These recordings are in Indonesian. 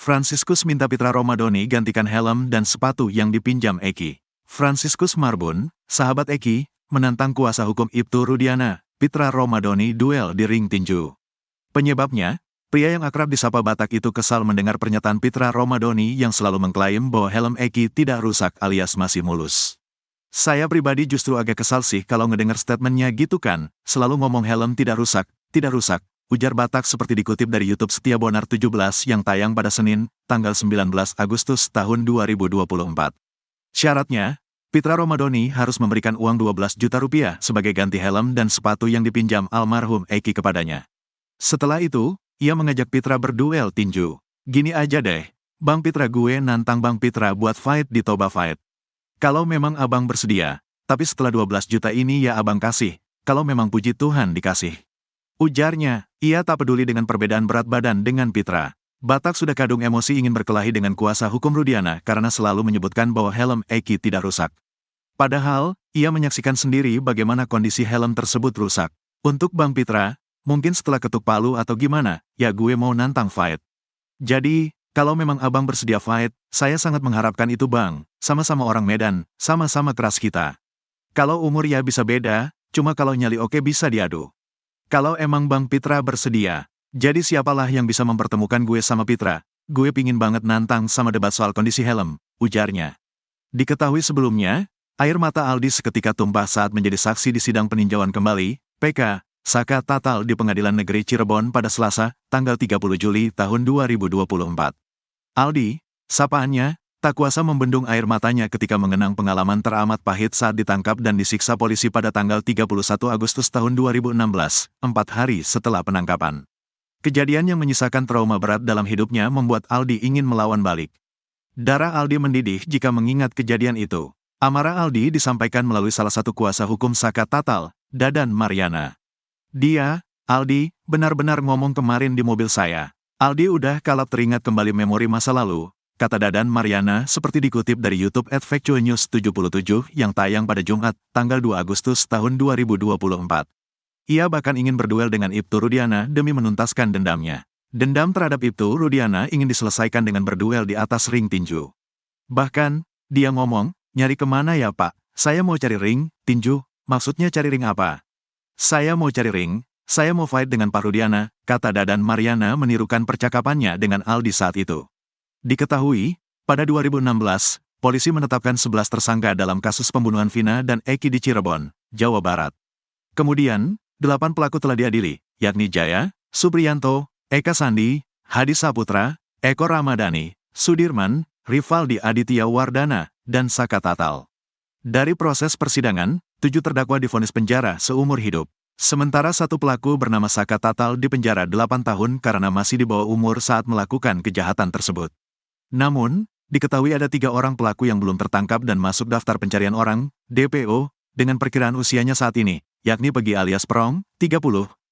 Franciscus minta Pitra Romadoni gantikan helm dan sepatu yang dipinjam Eki. Franciscus Marbun, sahabat Eki, menantang kuasa hukum Ibtu Rudiana, Pitra Romadoni duel di ring tinju. Penyebabnya, pria yang akrab disapa Batak itu kesal mendengar pernyataan Pitra Romadoni yang selalu mengklaim bahwa helm Eki tidak rusak alias masih mulus. Saya pribadi justru agak kesal sih kalau ngedengar statementnya gitu kan, selalu ngomong helm tidak rusak, ujar Batak seperti dikutip dari YouTube Setia Bonar 17 yang tayang pada Senin, tanggal 19 Agustus tahun 2024. Syaratnya, Pitra Romadoni harus memberikan uang 12 juta rupiah sebagai ganti helm dan sepatu yang dipinjam almarhum Eki kepadanya. Setelah itu, ia mengajak Pitra berduel tinju. Gini aja deh, Bang Pitra gue nantang Bang Pitra buat fight di Toba Fight. Kalau memang abang bersedia, tapi setelah 12 juta ini ya abang kasih, kalau memang puji Tuhan dikasih. Ujarnya, ia tak peduli dengan perbedaan berat badan dengan Pitra. Batak sudah kadung emosi ingin berkelahi dengan kuasa hukum Rudiana karena selalu menyebutkan bahwa helm Eki tidak rusak. Padahal, ia menyaksikan sendiri bagaimana kondisi helm tersebut rusak. Untuk Bang Pitra, mungkin setelah ketuk palu atau gimana, ya gue mau nantang fight. Jadi, kalau memang abang bersedia fight, saya sangat mengharapkan itu bang, sama-sama orang Medan, sama-sama keras kita. Kalau umur ya bisa beda, cuma kalau nyali oke bisa diadu. Kalau emang Bang Pitra bersedia, jadi siapalah yang bisa mempertemukan gue sama Pitra, gue pingin banget nantang sama debat soal kondisi helm, ujarnya. Diketahui sebelumnya, air mata Aldi seketika tumpah saat menjadi saksi di sidang peninjauan kembali, PK, Saka Tatal di Pengadilan Negeri Cirebon pada Selasa, tanggal 30 Juli tahun 2024. Aldi, sapaannya, tak kuasa membendung air matanya ketika mengenang pengalaman teramat pahit saat ditangkap dan disiksa polisi pada tanggal 31 Agustus tahun 2016, 4 hari setelah penangkapan. Kejadian yang menyisakan trauma berat dalam hidupnya membuat Aldi ingin melawan balik. Darah Aldi mendidih jika mengingat kejadian itu. Amarah Aldi disampaikan melalui salah satu kuasa hukum Saka Tatal, Dadan Mariana. Dia, Aldi, benar-benar ngomong kemarin di mobil saya. Aldi udah kalap teringat kembali memori masa lalu, kata Dadan Mariana seperti dikutip dari YouTube @factualnews77 yang tayang pada Jumat, tanggal 2 Agustus tahun 2024. Ia bahkan ingin berduel dengan Ibtu Rudiana demi menuntaskan dendamnya. Dendam terhadap Ibtu Rudiana ingin diselesaikan dengan berduel di atas ring tinju. Bahkan, dia ngomong, nyari kemana ya pak? Saya mau cari ring, tinju, maksudnya cari ring apa? Saya mau cari ring, saya mau fight dengan Pak Rudiana, kata Dadan Mariana menirukan percakapannya dengan Aldi saat itu. Diketahui, pada 2016, polisi menetapkan 11 tersangka dalam kasus pembunuhan Vina dan Eki di Cirebon, Jawa Barat. Kemudian, 8 pelaku telah diadili, yakni Jaya, Supriyanto, Eka Sandi, Hadi Saputra, Eko Ramadhani, Sudirman, Rivaldi Aditya Wardana, dan Saka Tatal. Dari proses persidangan, 7 terdakwa divonis penjara seumur hidup. Sementara satu pelaku bernama Saka Tatal dipenjara 8 tahun karena masih di bawah umur saat melakukan kejahatan tersebut. Namun, diketahui ada 3 orang pelaku yang belum tertangkap dan masuk daftar pencarian orang, DPO, dengan perkiraan usianya saat ini, yakni Pegi alias Prong, 30,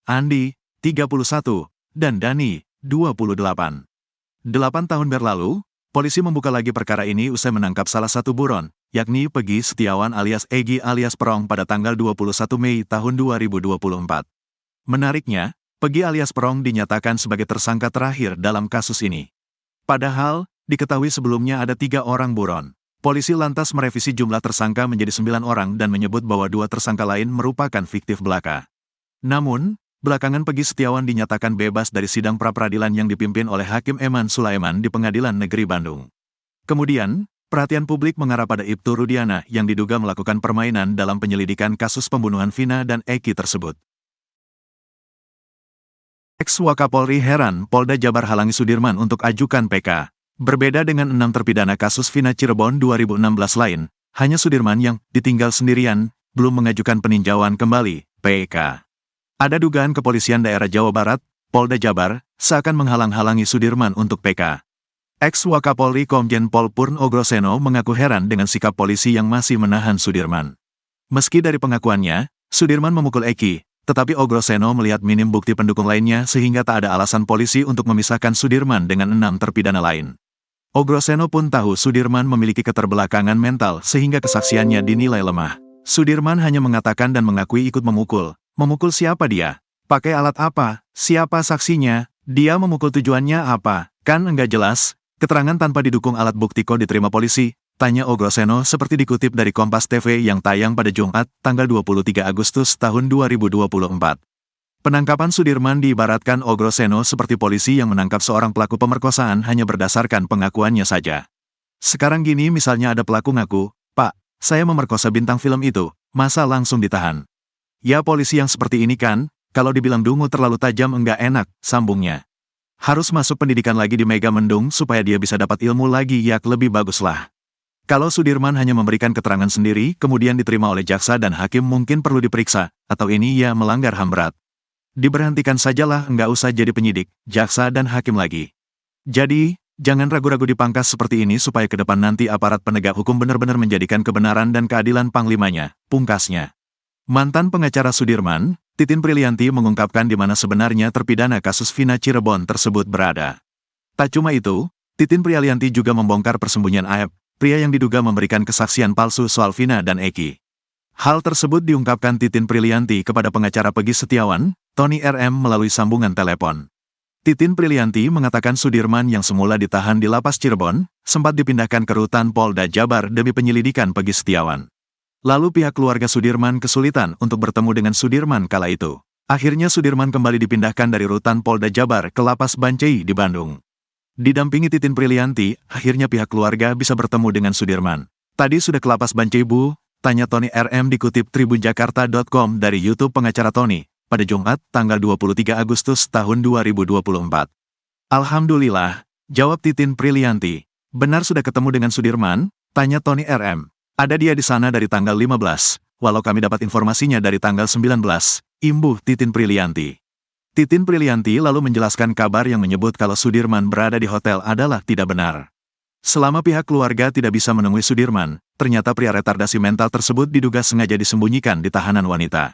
Andi, 31, dan Dani, 28. 8 tahun berlalu, polisi membuka lagi perkara ini usai menangkap salah satu buron, yakni Pegi Setiawan alias Egi alias Prong pada tanggal 21 Mei tahun 2024. Menariknya, Pegi alias Prong dinyatakan sebagai tersangka terakhir dalam kasus ini. Padahal, diketahui sebelumnya ada 3 orang buron. Polisi lantas merevisi jumlah tersangka menjadi 9 orang dan menyebut bahwa 2 tersangka lain merupakan fiktif belaka. Namun, belakangan Pegi Setiawan dinyatakan bebas dari sidang pra-peradilan yang dipimpin oleh Hakim Eman Sulaiman di Pengadilan Negeri Bandung. Kemudian, perhatian publik mengarah pada Ibtu Rudiana yang diduga melakukan permainan dalam penyelidikan kasus pembunuhan Vina dan Eki tersebut. Ex-Wakapolri heran Polda Jabar halangi Sudirman untuk ajukan PK. Berbeda dengan 6 terpidana kasus Vina Cirebon 2016 lain, hanya Sudirman yang ditinggal sendirian, belum mengajukan peninjauan kembali, PK. Ada dugaan kepolisian daerah Jawa Barat, Polda Jabar, seakan menghalang-halangi Sudirman untuk PK. Ex-Wakapolri Komjen Pol Purno Groseno mengaku heran dengan sikap polisi yang masih menahan Sudirman. Meski dari pengakuannya, Sudirman memukul Eki, tetapi Ogroseno melihat minim bukti pendukung lainnya sehingga tak ada alasan polisi untuk memisahkan Sudirman dengan 6 terpidana lain. Ogroseno pun tahu Sudirman memiliki keterbelakangan mental sehingga kesaksiannya dinilai lemah. Sudirman hanya mengatakan dan mengakui ikut memukul. Memukul siapa dia? Pakai alat apa? Siapa saksinya? Dia memukul tujuannya apa? Kan enggak jelas. Keterangan tanpa didukung alat bukti kok diterima polisi? Tanya Ogroseno seperti dikutip dari Kompas TV yang tayang pada Jumat, tanggal 23 Agustus tahun 2024. Penangkapan Sudirman diibaratkan Ogroseno seperti polisi yang menangkap seorang pelaku pemerkosaan hanya berdasarkan pengakuannya saja. Sekarang gini misalnya ada pelaku ngaku, "Pak, saya memerkosa bintang film itu," masa langsung ditahan? Ya polisi yang seperti ini kan, kalau dibilang dungu terlalu tajam enggak enak, sambungnya. Harus masuk pendidikan lagi di Mega Mendung supaya dia bisa dapat ilmu lagi yak lebih baguslah. Kalau Sudirman hanya memberikan keterangan sendiri, kemudian diterima oleh jaksa dan hakim mungkin perlu diperiksa, atau ini ya melanggar HAM berat. Diberhentikan sajalah enggak usah jadi penyidik, jaksa dan hakim lagi. Jadi, jangan ragu-ragu dipangkas seperti ini supaya ke depan nanti aparat penegak hukum benar-benar menjadikan kebenaran dan keadilan panglimanya, pungkasnya. Mantan pengacara Sudirman, Titin Prilianti mengungkapkan di mana sebenarnya terpidana kasus Vina Cirebon tersebut berada. Tak cuma itu, Titin Prilianti juga membongkar persembunyian Aep, pria yang diduga memberikan kesaksian palsu soal Vina dan Eki. Hal tersebut diungkapkan Titin Prilianti kepada pengacara Peggy Setiawan, Tony RM melalui sambungan telepon. Titin Prilianti mengatakan Sudirman yang semula ditahan di Lapas Cirebon, sempat dipindahkan ke Rutan Polda Jabar demi penyelidikan Peggy Setiawan. Lalu pihak keluarga Sudirman kesulitan untuk bertemu dengan Sudirman kala itu. Akhirnya Sudirman kembali dipindahkan dari Rutan Polda Jabar ke Lapas Bancai di Bandung. Didampingi Titin Prilianti, akhirnya pihak keluarga bisa bertemu dengan Sudirman. "Tadi sudah ke Lapas Bancai Bu?" tanya Tony RM dikutip tribunjakarta.com dari YouTube pengacara Tony, pada Jumat, tanggal 23 Agustus tahun 2024. "Alhamdulillah," jawab Titin Prilianti. "Benar sudah ketemu dengan Sudirman?" tanya Tony RM. "Ada dia di sana dari tanggal 15, walau kami dapat informasinya dari tanggal 19, imbuh Titin Prilianti. Titin Prilianti lalu menjelaskan kabar yang menyebut kalau Sudirman berada di hotel adalah tidak benar. Selama pihak keluarga tidak bisa menemui Sudirman, ternyata pria retardasi mental tersebut diduga sengaja disembunyikan di tahanan wanita.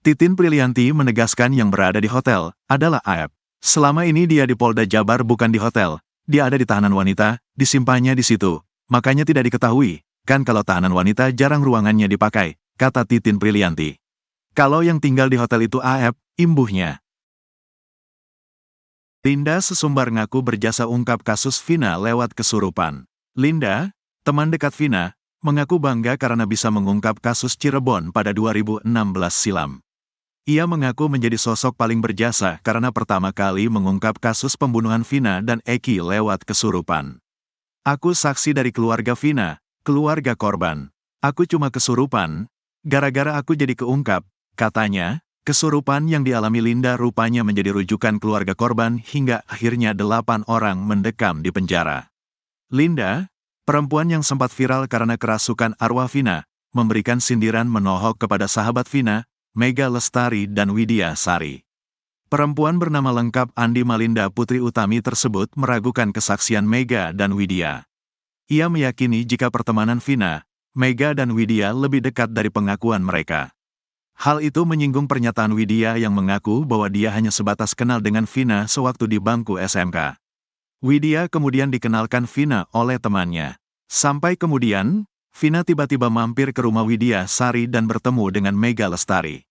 Titin Prilianti menegaskan yang berada di hotel adalah Aep. Selama ini dia di Polda Jabar bukan di hotel, dia ada di tahanan wanita, disimpannya di situ, makanya tidak diketahui. Kan kalau tahanan wanita jarang ruangannya dipakai, kata Titin Prilianti. Kalau yang tinggal di hotel itu Aep, imbuhnya. Linda Sesumbar ngaku berjasa ungkap kasus Vina lewat kesurupan. Linda, teman dekat Vina, mengaku bangga karena bisa mengungkap kasus Cirebon pada 2016 silam. Ia mengaku menjadi sosok paling berjasa karena pertama kali mengungkap kasus pembunuhan Vina dan Eki lewat kesurupan. "Aku saksi dari keluarga Vina, keluarga korban. Aku cuma kesurupan, gara-gara aku jadi keungkap," katanya. Kesurupan yang dialami Linda rupanya menjadi rujukan keluarga korban hingga akhirnya 8 orang mendekam di penjara. Linda, perempuan yang sempat viral karena kerasukan arwah Vina, memberikan sindiran menohok kepada sahabat Vina, Mega Lestari dan Widya Sari. Perempuan bernama lengkap Andi Malinda Putri Utami tersebut meragukan kesaksian Mega dan Widya. Ia meyakini jika pertemanan Vina, Mega dan Widya lebih dekat dari pengakuan mereka. Hal itu menyinggung pernyataan Widya yang mengaku bahwa dia hanya sebatas kenal dengan Vina sewaktu di bangku SMK. Widya kemudian dikenalkan Vina oleh temannya. Sampai kemudian, Vina tiba-tiba mampir ke rumah Widya Sari dan bertemu dengan Mega Lestari.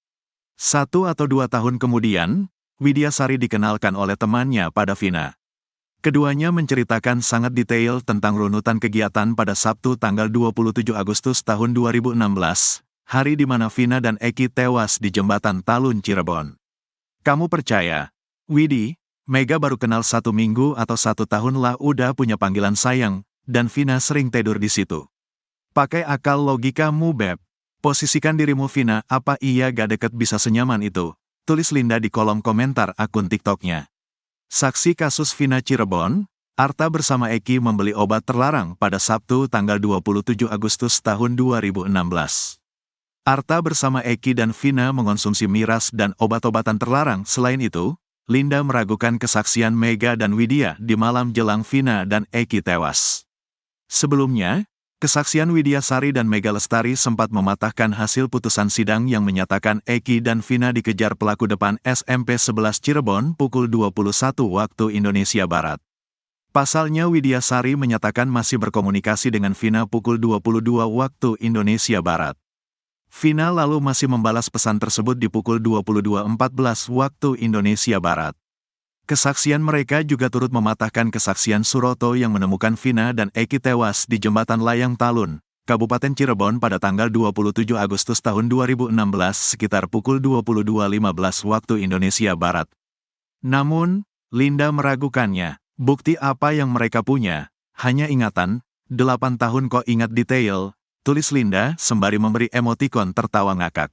1 atau 2 tahun kemudian, Widya Sari dikenalkan oleh temannya pada Vina. Keduanya menceritakan sangat detail tentang runutan kegiatan pada Sabtu tanggal 27 Agustus tahun 2016. Hari di mana Vina dan Eki tewas di jembatan Talun Cirebon. "Kamu percaya, Widi, Mega baru kenal 1 minggu atau 1 tahun lah udah punya panggilan sayang, dan Vina sering tidur di situ. Pakai akal logikamu Beb. Posisikan dirimu Vina, apa iya gak deket bisa senyaman itu?" tulis Linda di kolom komentar akun TikToknya. Saksi kasus Vina Cirebon, Arta bersama Eki membeli obat terlarang pada Sabtu tanggal 27 Agustus tahun 2016. Arta bersama Eki dan Vina mengonsumsi miras dan obat-obatan terlarang. Selain itu, Linda meragukan kesaksian Mega dan Widya di malam jelang Vina dan Eki tewas. Sebelumnya, kesaksian Widya Sari dan Mega Lestari sempat mematahkan hasil putusan sidang yang menyatakan Eki dan Vina dikejar pelaku depan SMP 11 Cirebon pukul 21 waktu Indonesia Barat. Pasalnya Widya Sari menyatakan masih berkomunikasi dengan Vina pukul 22 waktu Indonesia Barat. Vina lalu masih membalas pesan tersebut di pukul 22.14 waktu Indonesia Barat. Kesaksian mereka juga turut mematahkan kesaksian Suroto yang menemukan Vina dan Eki tewas di Jembatan Layang Talun, Kabupaten Cirebon pada tanggal 27 Agustus tahun 2016 sekitar pukul 22.15 waktu Indonesia Barat. Namun, Linda meragukannya. Bukti apa yang mereka punya? Hanya ingatan, 8 tahun kok ingat detail, tulis Linda sembari memberi emotikon tertawa ngakak.